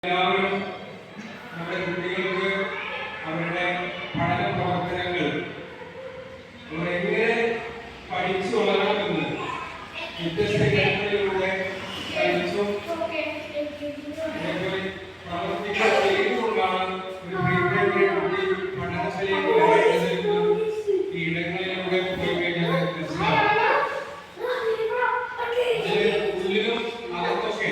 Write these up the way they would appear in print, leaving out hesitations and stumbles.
എല്ലാവരും നമ്മുടെ കുട്ടികൾക്ക് അവരുടെ പഠന പ്രവർത്തനങ്ങൾ എങ്ങനെ പഠിച്ചു വളരണമെന്ന് വ്യത്യസ്ത ഘട്ടങ്ങളിലൂടെ പഠിച്ചും പ്രവർത്തിക്കാൻ ചെയ്തുകൊണ്ടാണ് ഒരു പ്രീപ്രൈമറി കുട്ടി പഠനത്തിലേക്ക് വരേണ്ടത്. ഈ ഇടങ്ങളിലൂടെ പോയി കഴിഞ്ഞാൽ മനസ്സിലാവും. ഉള്ളിലും അകത്തൊക്കെ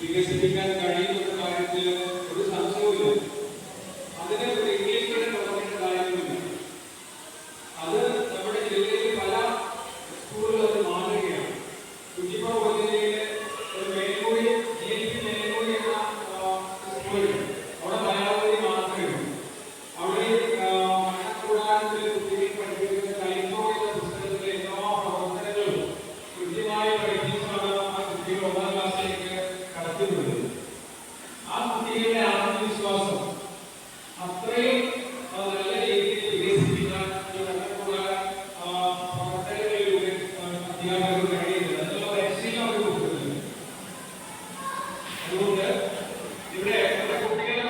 വികസിപ്പിക്കാൻ കഴിയുന്ന കാര്യത്തിൽ ഒരു സംശയവുമില്ല. അതിന് ഒരു ഇംഗ്ലീഷ് മീഡിയം തുടങ്ങേണ്ട കാര്യമില്ല. അത് നമ്മുടെ ജില്ലയിൽ പല സ്കൂളുകൾ അത് മാതൃകയാണ്. കുറ്റിപ്പുറം ഉപജില്ലയിലെ ഒരു മേൽക്കൂടി GLP മേൽക്കൂടി എന്ന സ്കൂളുണ്ട്. അവിടെ മലയാളത്തിൽ മാത്രമേ അവിടെ മഴക്കൂടാരത്തിൽ കുട്ടികൾ പഠിപ്പിക്കുന്ന കൈക്കോ എന്ന പുസ്തകത്തിലെ എല്ലാ പ്രവർത്തനങ്ങളും കൃത്യമായി പഠിപ്പിച്ചാണ് ആ കുട്ടികൾ 1ാം ക്ലാസ്സിലേക്ക് കടത്തിവിടുന്നത്. ആ കുട്ടികളുടെ ആത്മവിശ്വാസം അത്രയും നല്ല രീതിയിൽ വികസിപ്പിക്കാൻ ഈ മഴക്കൂടാര പ്രവർത്തനങ്ങളിലൂടെ അധ്യാപകർക്ക് കഴിയുന്നത്. അതിനുള്ള പരിശീലനം അവർ കൊടുക്കുന്നുണ്ട്. അതുകൊണ്ട് ഇവിടെ കുട്ടികളെ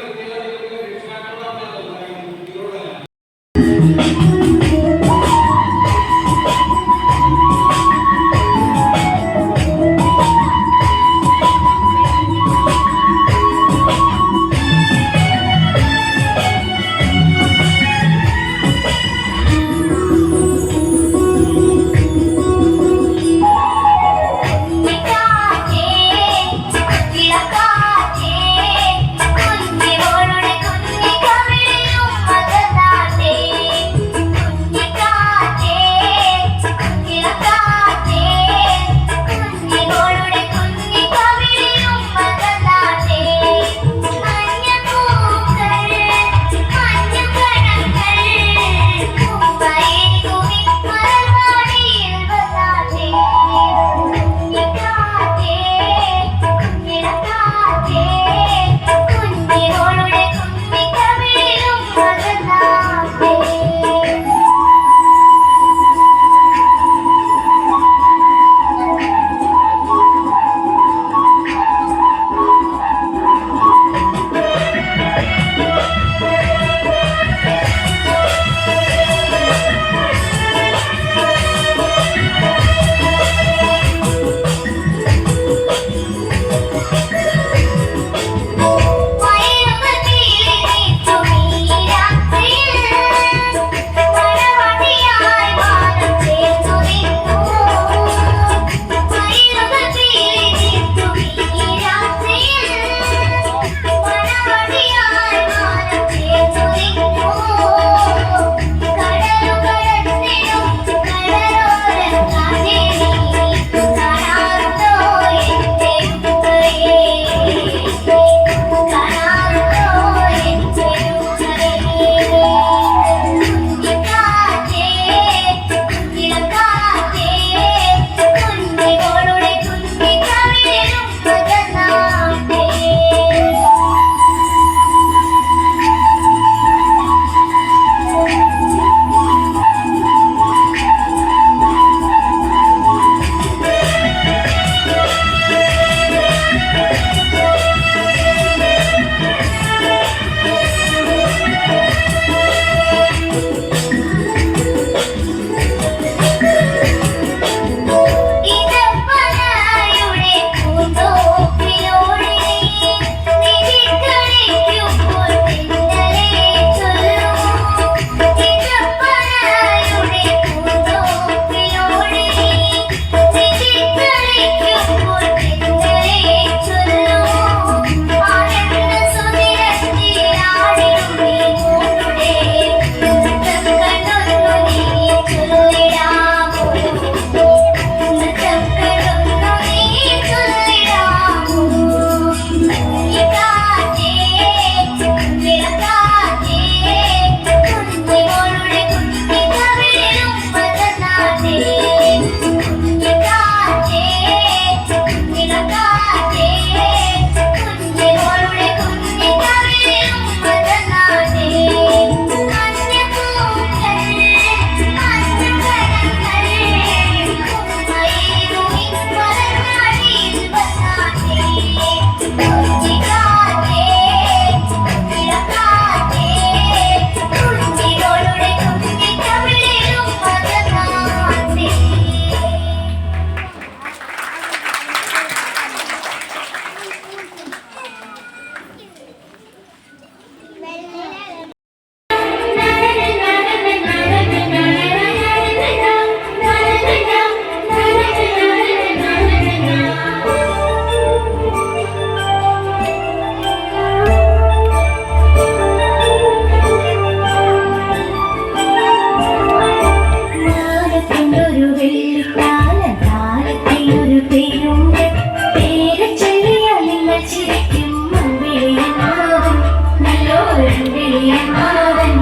അമ്പിളിയമ്മാവൻ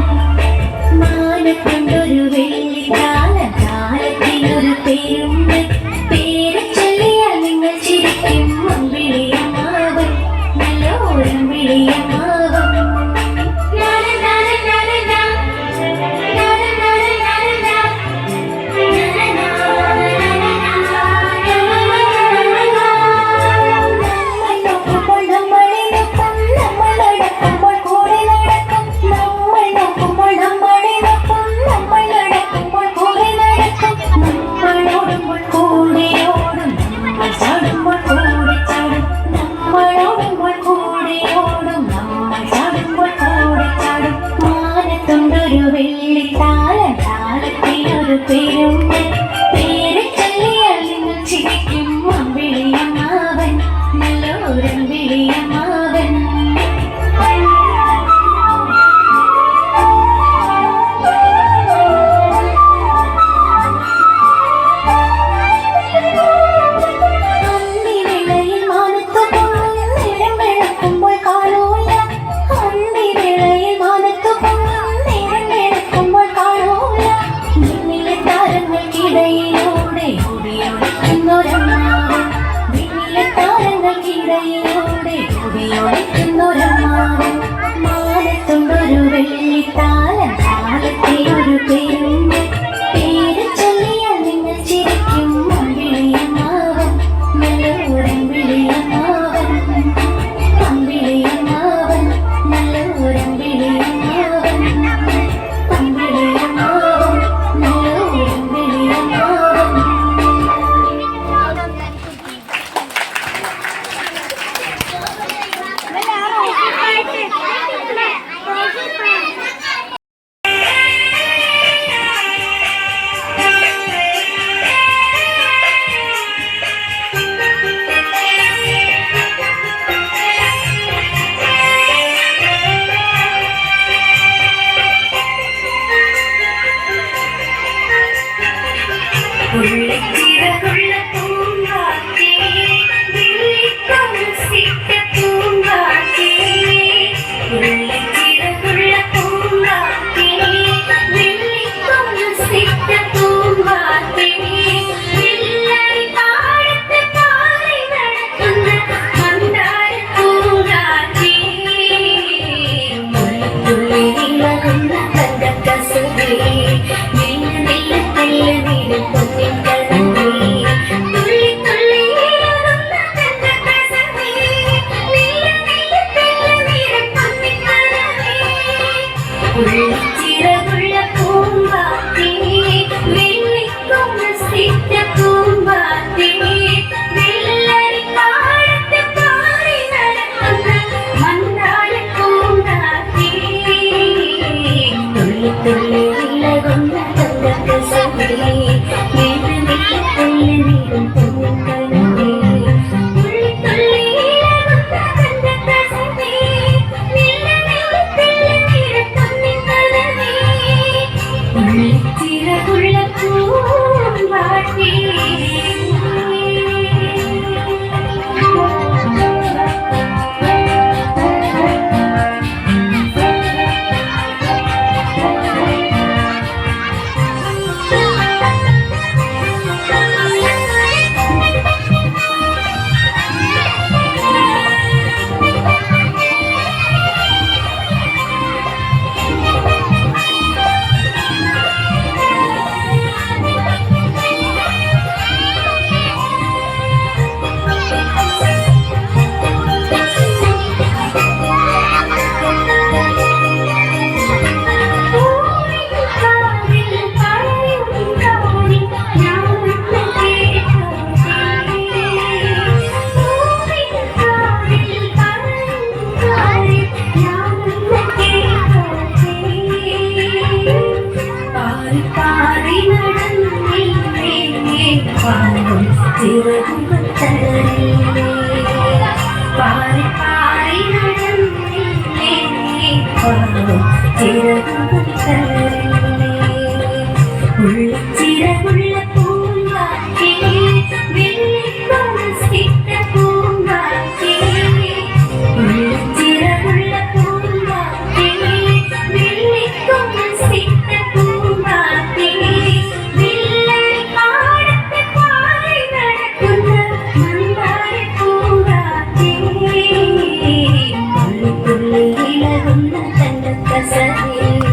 മാനക്കൊണ്ടൊരു വെള്ളിക്കാലം കാലത്തിനൊരു പേരുണ്ട് പേര് ചൊല്ലിയാൽ നിങ്ങൾ ചിരിക്കും അമ്പിളിയമ്മാവൻ നല്ലോരമ്പിളിയമ്മാവൻ ഒരു വെള്ളിത്താലം താലത്തിനൊരു പേരുണ്ട് പേര് ചൊല്ലിയാൽ നിങ്ങൾ ചിരിക്കും അമ്പിളിയമ്മാവൻ നല്ലോരമ്പിളിയമ്മാവൻ അന്തിവേളയിൽ മാനത്തു പൊങ്ങും നേരം വെളുക്കുമ്പോൾ കാണൂല അന്തിവേളയിൽ മാനത്തു പൊങ്ങും താരങ്ങൾക്കിടയിലൂടെ ഓടിയൊളിക്കുന്നൊരമ്മാവൻ വിണ്ണിലെ താരങ്ങൾക്കിടയിലൂടെ ഓടിയൊളിക്കുന്നൊരമ്മാവൻ മാനത്തുണ്ടൊരു വെള്ളിത്താലം താലത്തിനൊരു പേരുണ്ട് പേര് ചൊല്ലിയാൽ നിങ്ങൾ ചിരിക്കും അമ്പിളിയമ്മാവൻ നല്ലൊരമ്പിളിയമ്മാവൻ അമ്പിളിയമ്മാവൻ നല്ലൊരമ്പിളിയമ്മാവൻ അമ്പിളിയമ്മാവൻ ഉള്ളിച്ചിറകുള്ള പൂങ്കാറ്റേ വെള്ളിക്കൊലുസിട്ട പൂങ്കാറ്റേ ഉള്ളിച്ചിറകുള്ള പൂങ്കാറ്റേ വെള്ളിക്കൊലുസിട്ട പൂങ്കാറ്റേ വെള്ളരി പാടത്ത് പാറി നടക്കുന്ന മന്ദാര പൂങ്കാറ്റേ തുള്ളി ഇളകുന്ന തങ്കക്കസവേ ചിറകുള്ള പൂമ്പാറ്റേ വെള്ളിക്കൊലുസിട്ട പൂമ്പാറ്റേ വെള്ളരി പാടത്ത് പാറി നടക്കുന്ന മന്ദാര പൂങ്കാറ്റേ തുള്ളി തുള്ളി ഇളകുന്ന തങ്കക്കസവേ ചിറകുള്ള പൂമ്പാറ്റേ പാറി പാറി നടന്നില്ലേ ഉള്ളിച്ചിറകുള്ള പൂങ്കാറ്റേ വെള്ളിക്കൊലുസിട്ട പൂങ്കാറ്റേ ഉള്ളിച്ചിറകുള്ള പൂങ്കാറ്റേ വിളകുന്ന തങ്കക്കസവേ